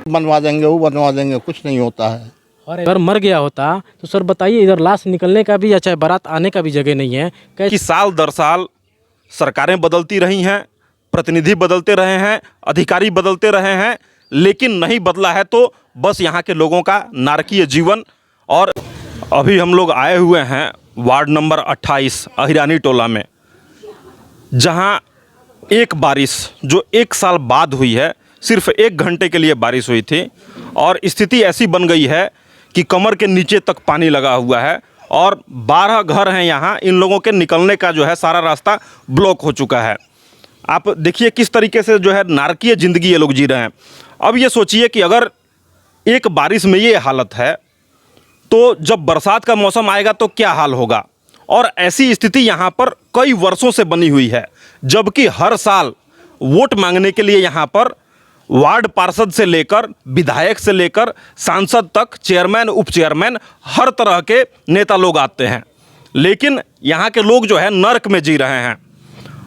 बनवा देंगे, वो बनवा देंगे, कुछ नहीं होता है। और अगर मर गया होता तो सर बताइए, इधर लाश निकलने का भी या चाहे बारात आने का भी जगह नहीं है। कि साल दर साल सरकारें बदलती रही हैं, प्रतिनिधि बदलते रहे हैं, अधिकारी बदलते रहे हैं, लेकिन नहीं बदला है तो बस यहाँ के लोगों का नारकीय जीवन। और अभी हम लोग आए हुए हैं वार्ड नंबर 28 अहिरानी टोला में, जहाँ एक बारिश जो 1 साल बाद हुई है, सिर्फ 1 घंटे के लिए बारिश हुई थी और स्थिति ऐसी बन गई है कि कमर के नीचे तक पानी लगा हुआ है और 12 घर हैं यहाँ। इन लोगों के निकलने का जो है सारा रास्ता ब्लॉक हो चुका है। आप देखिए किस तरीके से जो है नारकीय ज़िंदगी ये लोग जी रहे हैं। अब ये सोचिए कि अगर एक बारिश में ये हालत है तो जब बरसात का मौसम आएगा तो क्या हाल होगा। और ऐसी स्थिति यहाँ पर कई वर्षों से बनी हुई है, जबकि हर साल वोट मांगने के लिए यहाँ पर वार्ड पार्षद से लेकर विधायक से लेकर सांसद तक, चेयरमैन, उप चेयरमैन, हर तरह के नेता लोग आते हैं, लेकिन यहाँ के लोग जो है नर्क में जी रहे हैं।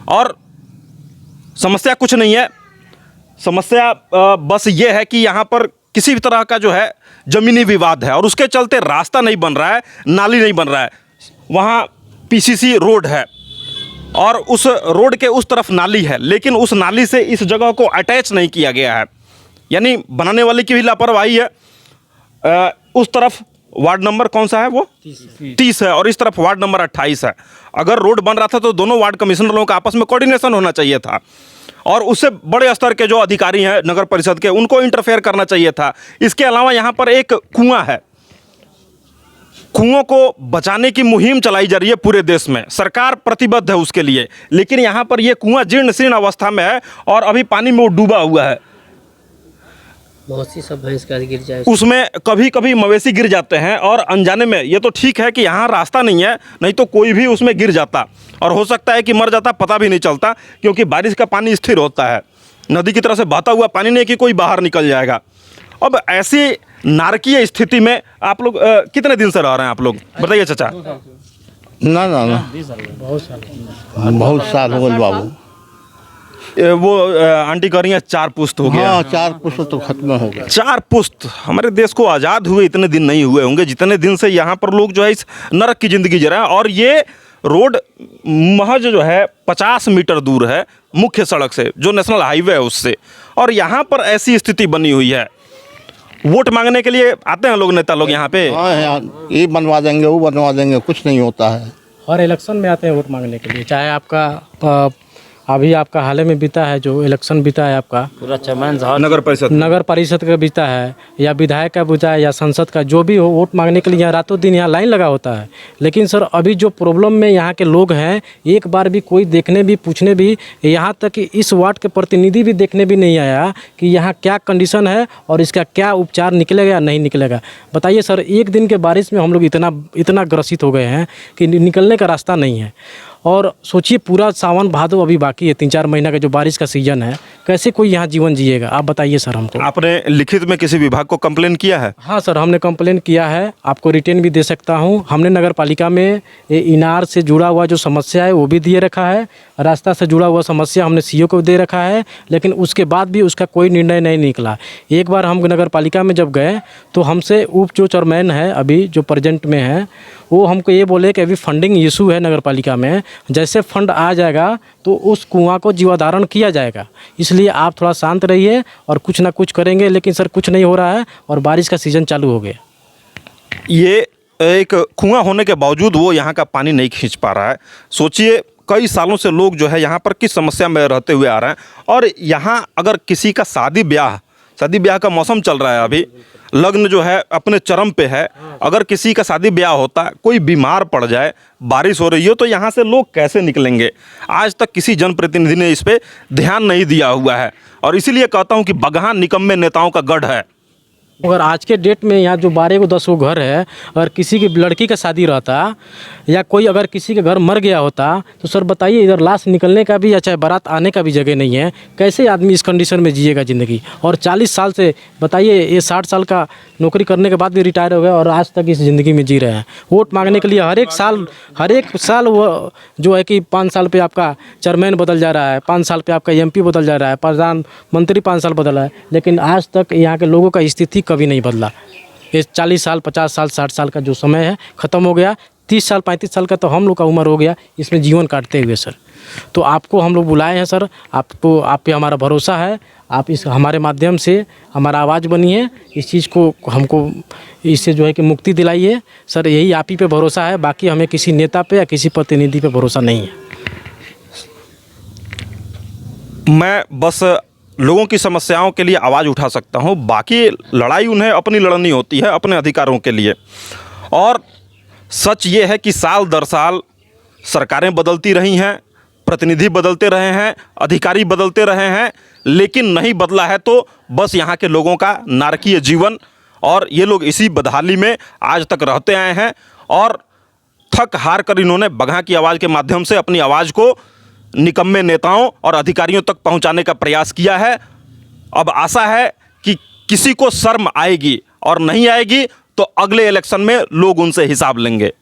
और समस्या कुछ नहीं है, समस्या बस ये है कि यहाँ पर किसी भी तरह का जो है ज़मीनी विवाद है और उसके चलते रास्ता नहीं बन रहा है, नाली नहीं बन रहा है। वहाँ पीसीसी रोड है और उस रोड के उस तरफ नाली है, लेकिन उस नाली से इस जगह को अटैच नहीं किया गया है, यानी बनाने वाले की भी लापरवाही है। उस तरफ वार्ड नंबर कौन सा है, वो 30 है और इस तरफ वार्ड नंबर 28 है। अगर रोड बन रहा था तो दोनों वार्ड कमिश्नरों का आपस में कोऑर्डिनेशन होना चाहिए था और उससे बड़े स्तर के जो अधिकारी हैं नगर परिषद के, उनको इंटरफेयर करना चाहिए था। इसके अलावा यहाँ पर एक कुआं है, कुओं को बचाने की मुहिम चलाई जा रही है पूरे देश में, सरकार प्रतिबद्ध है उसके लिए, लेकिन यहाँ पर यह कुआं जीर्ण शीर्ण अवस्था में है और अभी पानी में वो डूबा हुआ है। बहुत सी सब भैंस का गिर जाए, उसमें कभी कभी मवेशी गिर जाते हैं और अनजाने में। ये तो ठीक है कि यहाँ रास्ता नहीं है, नहीं तो कोई भी उसमें गिर जाता और हो सकता है कि मर जाता, पता भी नहीं चलता, क्योंकि बारिश का पानी स्थिर होता है, नदी की तरह से बहता हुआ पानी नहीं कि कोई बाहर निकल जाएगा। अब ऐसी नारकीय स्थिति में आप लोग कितने दिन से रह रहे हैं, आप लोग बताइए चाचा। ना ना ना, बहुत साल हो गए बाबू। वो आंटी कह रही है 4 पुश्त हो गया। हाँ, 4 पुश्त तो खत्म हो गया। 4 पुश्त। हमारे देश को आज़ाद हुए इतने दिन नहीं हुए होंगे जितने दिन से यहाँ पर लोग जो है इस नरक की ज़िंदगी जी रहे हैं। और ये रोड महज जो है 50 मीटर दूर है मुख्य सड़क से, जो नेशनल हाईवे है उससे, और यहाँ पर ऐसी स्थिति बनी हुई है। वोट मांगने के लिए आते हैं लोग, नेता लोग यहाँ पे, हाँ, ये बनवा देंगे, वो बनवा देंगे, कुछ नहीं होता है। और इलेक्शन में आते हैं वोट मांगने के लिए, चाहे आपका अभी आपका हाल में बीता है, जो इलेक्शन बीता है आपका पूरा चमन नगर परिषद का बीता है या विधायक का बीता है या संसद का, जो भी हो, वोट मांगने के लिए यहाँ रातों दिन यहाँ लाइन लगा होता है। लेकिन सर अभी जो प्रॉब्लम में यहाँ के लोग हैं, एक बार भी कोई देखने भी, पूछने भी, यहाँ तक कि इस वार्ड के प्रतिनिधि भी देखने भी नहीं आया कि यहाँ क्या कंडीशन है और इसका क्या उपचार निकलेगा या नहीं निकलेगा। बताइए सर, एक दिन के बारिश में हम लोग इतना ग्रसित हो गए हैं कि निकलने का रास्ता नहीं है। और सोचिए पूरा सावन भादो अभी बाकी है, 3-4 महीना का जो बारिश का सीजन है, कैसे कोई यहाँ जीवन जिएगा, आप बताइए सर हमको। आपने लिखित में किसी विभाग को कंप्लेन किया है? हाँ सर, हमने कंप्लेन किया है, आपको रिटर्न भी दे सकता हूँ। हमने नगर पालिका में इनार से जुड़ा हुआ जो समस्या है वो भी दिए रखा है, रास्ता से जुड़ा हुआ समस्या हमने सीओ को दे रखा है, लेकिन उसके बाद भी उसका कोई निर्णय नहीं निकला। एक बार हम नगर पालिका में जब गए तो हमसे उप जो चेयरमैन है अभी जो प्रेजेंट में है, वो हमको ये बोले कि अभी फंडिंग इशू है नगर पालिका में, जैसे फंड आ जाएगा तो उस कुआं को जीवाधारण किया जाएगा, इसलिए आप थोड़ा शांत रहिए और कुछ ना कुछ करेंगे। लेकिन सर कुछ नहीं हो रहा है और बारिश का सीज़न चालू हो गया। ये एक कुआं होने के बावजूद वो यहाँ का पानी नहीं खींच पा रहा है। सोचिए कई सालों से लोग जो है यहाँ पर किस समस्या में रहते हुए आ रहे हैं। और यहाँ अगर किसी का शादी ब्याह का मौसम चल रहा है, अभी लग्न जो है अपने चरम पे है, अगर किसी का शादी ब्याह होता, कोई बीमार पड़ जाए, बारिश हो रही हो, तो यहाँ से लोग कैसे निकलेंगे? आज तक किसी जनप्रतिनिधि ने इस पे ध्यान नहीं दिया हुआ है और इसीलिए कहता हूँ कि बगहा निकम्मे नेताओं का गढ़ है। अगर आज के डेट में यहाँ जो 12 को 10 को घर है, अगर किसी की लड़की का शादी रहता या कोई अगर किसी के घर मर गया होता तो सर बताइए, इधर लाश निकलने का भी या चाहे बारात आने का भी जगह नहीं है। कैसे आदमी इस कंडीशन में जिएगा ज़िंदगी? और 40 साल से बताइए, ये 60 साल का नौकरी करने के बाद भी रिटायर हो गए और आज तक इस ज़िंदगी में जी रहे हैं। वोट मांगने के लिए हर एक साल वो जो है कि 5 साल पे आपका चेयरमैन बदल जा रहा है, 5 साल पे आपका MP बदल जा रहा है, प्रधानमंत्री 5 साल बदला है, लेकिन आज तक यहाँ के लोगों का स्थिति कभी नहीं बदला। ये 40 साल 50 साल 60 साल का जो समय है ख़त्म हो गया। 30 साल 35 साल का तो हम लोग का उम्र हो गया इसमें जीवन काटते हुए सर। तो आपको हम लोग बुलाए हैं सर, आपको आप पे हमारा भरोसा है, आप इस हमारे माध्यम से हमारा आवाज़ बनिए, इस चीज़ को हमको इससे जो है कि मुक्ति दिलाइए सर। यही आप ही पे भरोसा है, बाकी हमें किसी नेता पे या किसी प्रतिनिधि पे भरोसा नहीं है। मैं बस लोगों की समस्याओं के लिए आवाज़ उठा सकता हूं, बाकी लड़ाई उन्हें अपनी लड़नी होती है अपने अधिकारों के लिए। और सच ये है कि साल दर साल सरकारें बदलती रही हैं, प्रतिनिधि बदलते रहे हैं, अधिकारी बदलते रहे हैं, लेकिन नहीं बदला है तो बस यहाँ के लोगों का नारकीय जीवन। और ये लोग इसी बदहाली में आज तक रहते आए हैं और थक हार कर इन्होंने बगहा की आवाज़ के माध्यम से अपनी आवाज़ को निकम्मे नेताओं और अधिकारियों तक पहुंचाने का प्रयास किया है। अब आशा है कि किसी को शर्म आएगी, और नहीं आएगी तो अगले इलेक्शन में लोग उनसे हिसाब लेंगे।